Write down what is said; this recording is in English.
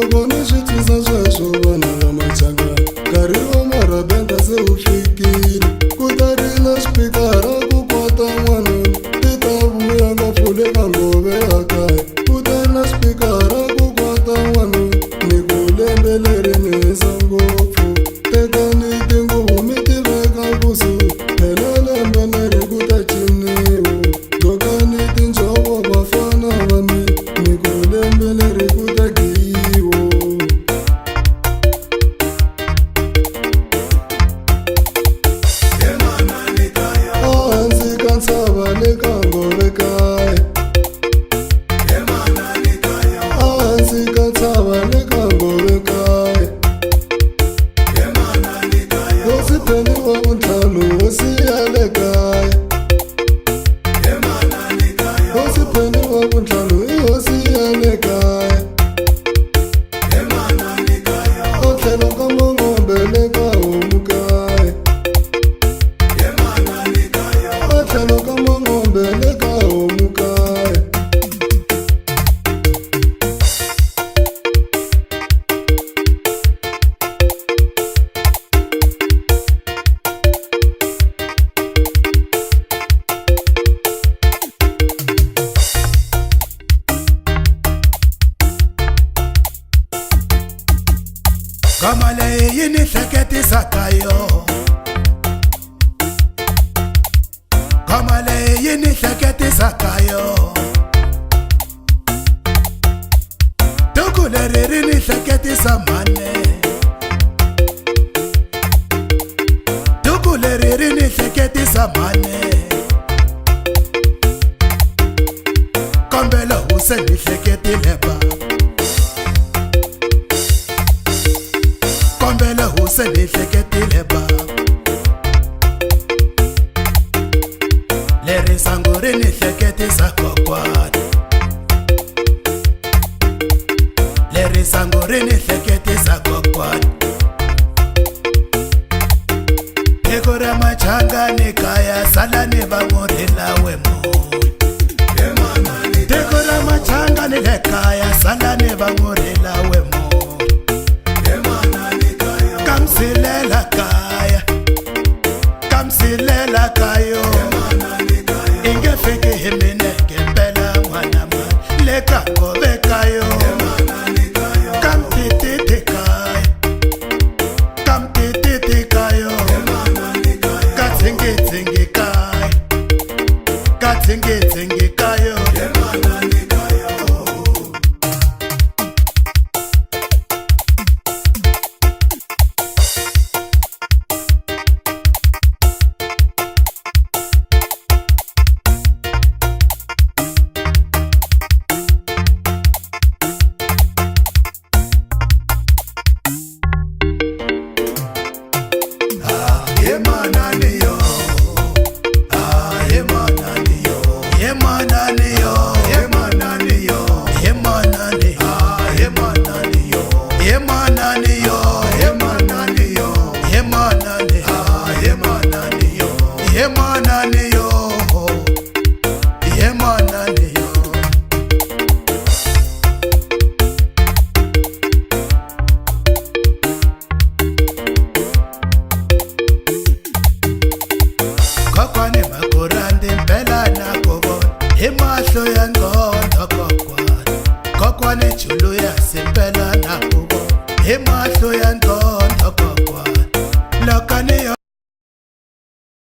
loko ni swi twisa sweswo vana va Machangani, nkarhi wa marabenda se wu fikile. Ku ta rila xipikara ku kwata n'wanuna, ti ta vuya nga pfule ka nghovo ya kaya. Ku ta rila xipikara ku kwata n'wanuna, ni ku lembe leri ni hisa ngopfu. Tekani tinguvu mi ti veka kusuhi, phela lembe leri ku ta ciniwa. Dzokani tinjhovo vafana va mina, ni ku lembe leri ku ta giyiwa. Ehansi ka ntshava le ka nghovo kaya, ehansi ka ntshava le ka nghovo kaya. Hosi Pheni wa vuntlhanu hosi ya le kaya, hosi Pheni wa vuntlhanu i hosi ya le kaya. O tlhelo ka Mangombe le ka homu kaya, o tlhelo ka Mangombe le ka homu kaya. Ngoma leyi ni hleketisaka yo, ngoma leyi ni hleketisaka yo, duku leri ri ni hleketisa mhane, duku leri ri ni hleketisa mhane. Kombela huse ni hleketile ba, kombela huse ni hleketile ba. Leri sangu ri ni hleketisa kokwani, leri sangu ri ni hleketisa kokwani. Tiko ra Machangani kaya sala ni va murhela we moyi. Tiko ra Machangani le kaya sala ni va murhela we moyi. Kamsilela kaya, kamsilela kayo, inge fiki himine kempela mwana mwana le ka nghovo kayo. Kamtititi kaya, kamtititi kayo, katsingitsingi kaya, katsingitsingi kayo. Kokwani makurandi mpela na kovona, hi mahlo ya nqondo kokwani. Kokwani chulu ya simpela na kovona, hi mahlo ya nqondo.